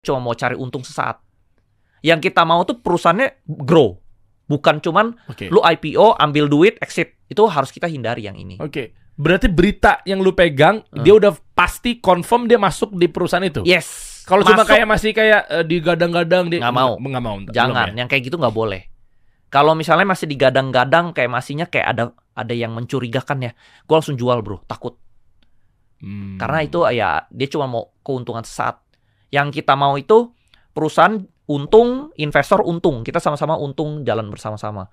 cuma mau cari untung sesaat. Yang kita mau tuh perusahaannya grow. Bukan cuman lu IPO, ambil duit, exit. Itu harus kita hindari yang ini. Berarti berita yang lu pegang, dia udah pasti confirm dia masuk di perusahaan itu? Yes. Kalau cuma masih kayak digadang-gadang, dia nggak mau. Jangan, yang kayak gitu nggak boleh. Kalau misalnya masih digadang-gadang, kayak masihnya kayak ada yang mencurigakan ya, gue langsung jual bro, takut. Karena itu ya dia cuma mau keuntungan sesaat. Yang kita mau itu perusahaan untung, investor untung, kita sama-sama untung, jalan bersama-sama.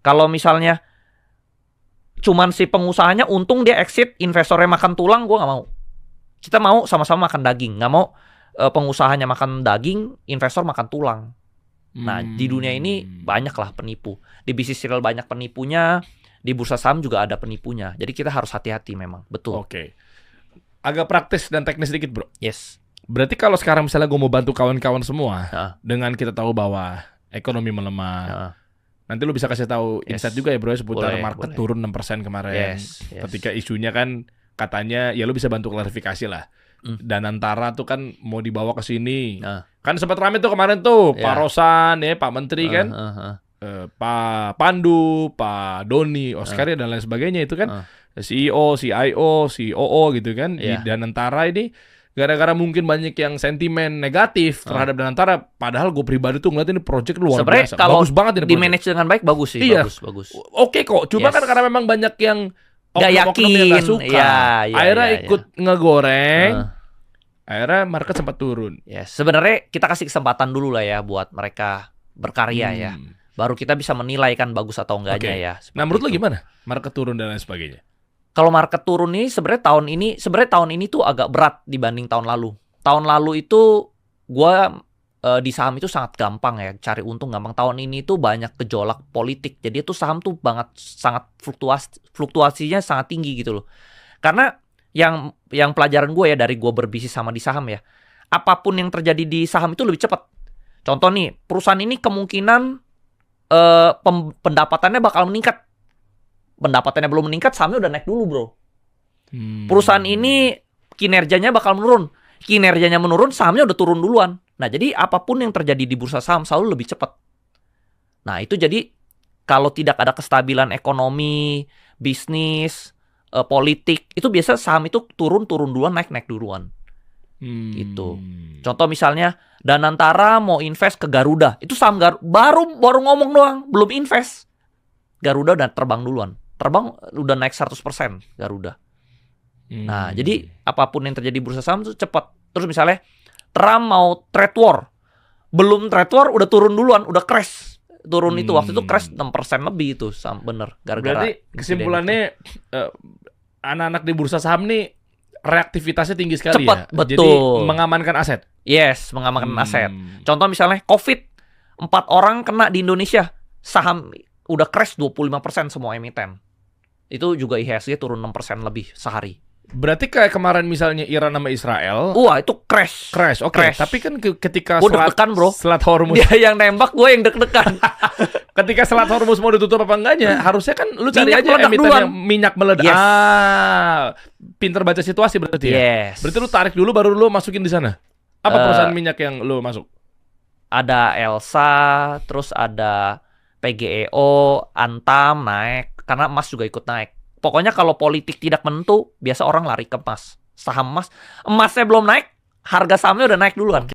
Kalau misalnya cuman si pengusahanya untung, dia exit, investornya makan tulang, gue nggak mau. Kita mau sama-sama makan daging, nggak mau pengusahanya makan daging, investor makan tulang. Nah, di dunia ini banyaklah penipu. Di bisnis serial banyak penipunya, di bursa saham juga ada penipunya. Jadi kita harus hati-hati memang, betul. Agak praktis dan teknis sedikit bro. Yes. Berarti kalau sekarang misalnya gue mau bantu kawan-kawan semua, dengan kita tahu bahwa ekonomi melemah, nanti lu bisa kasih tahu insight juga ya bro, seputar market turun 6% kemarin. Ketika isunya kan katanya ya lu bisa bantu klarifikasi lah. Dan antara tuh kan mau dibawa ke sini. Kan sempat rame tuh kemarin tuh, Pak Rosan ya, Pak Menteri kan, Pak Pandu, Pak Doni, Oscar dan lain sebagainya itu kan, CEO, CIO, COO gitu kan. Dan antara ini gara-gara mungkin banyak yang sentimen negatif terhadap Danantara, padahal gue pribadi tuh ngeliat ini project luar biasa. Kalau bagus banget ini di manage dengan baik, bagus sih. Bagus. Oke kok, cuma kan karena memang banyak yang gak yakin, yang gak suka. Akhirnya ikut ngegoreng. Akhirnya market sempat turun. Sebenarnya kita kasih kesempatan dulu lah ya buat mereka berkarya ya. Baru kita bisa menilai kan bagus atau enggaknya ya. Nah menurut lo gimana? Market turun dan lain sebagainya. Kalau market turun ini sebenarnya tahun ini tuh agak berat dibanding tahun lalu. Tahun lalu itu gua di saham itu sangat gampang ya, cari untung gampang. Tahun ini tuh banyak gejolak politik. Jadi itu saham tuh sangat fluktuasinya sangat tinggi gitu loh. Karena yang pelajaran gue ya dari gue berbisnis sama di saham ya, apapun yang terjadi di saham itu lebih cepat. Contoh nih, perusahaan ini kemungkinan pendapatannya bakal meningkat. Pendapatannya belum meningkat, sahamnya udah naik dulu bro. Perusahaan ini kinerjanya bakal menurun. Kinerjanya menurun, sahamnya udah turun duluan. Nah jadi apapun yang terjadi di bursa saham selalu lebih cepat. Nah itu jadi kalau tidak ada kestabilan ekonomi, bisnis, politik, itu biasa saham itu turun duluan, naik duluan. Gitu. Contoh misalnya Danantara mau invest ke Garuda, itu saham baru ngomong doang, belum invest. Garuda udah terbang duluan. Terbang udah naik 100% Garuda. Nah, jadi apapun yang terjadi di bursa saham itu cepat. Terus misalnya Trump mau trade war. Belum trade war udah turun duluan, udah crash. Turun itu waktu itu crash 6% lebih itu, bener. Gara-gara. Berarti kesimpulannya anak-anak di bursa saham nih reaktivitasnya tinggi sekali. Cepat, ya. betul. Jadi mengamankan aset. Yes, mengamankan aset. Contoh misalnya COVID, 4 orang kena di Indonesia, saham udah crash 25% semua emiten. Itu juga IHSG turun 6% lebih sehari. Berarti kayak kemarin misalnya Iran sama Israel. Wah, itu crash. Oke. Tapi kan ketika deg-degan, bro. Selat Hormuz. Dia yang nembak, gue yang deg-degan. Ketika Selat Hormuz mau ditutup apa enggaknya, harusnya kan lu cari aja emiten yang minyak meledak. Yes. Pinter baca situasi berarti ya. Yes. Berarti lu tarik dulu baru lu masukin di sana. Apa perusahaan minyak yang lu masuk? Ada Elsa, terus ada PGEO, Antam naik, karena emas juga ikut naik. Pokoknya kalau politik tidak menentu, biasa orang lari ke emas. Saham emasnya belum naik, harga sahamnya udah naik duluan.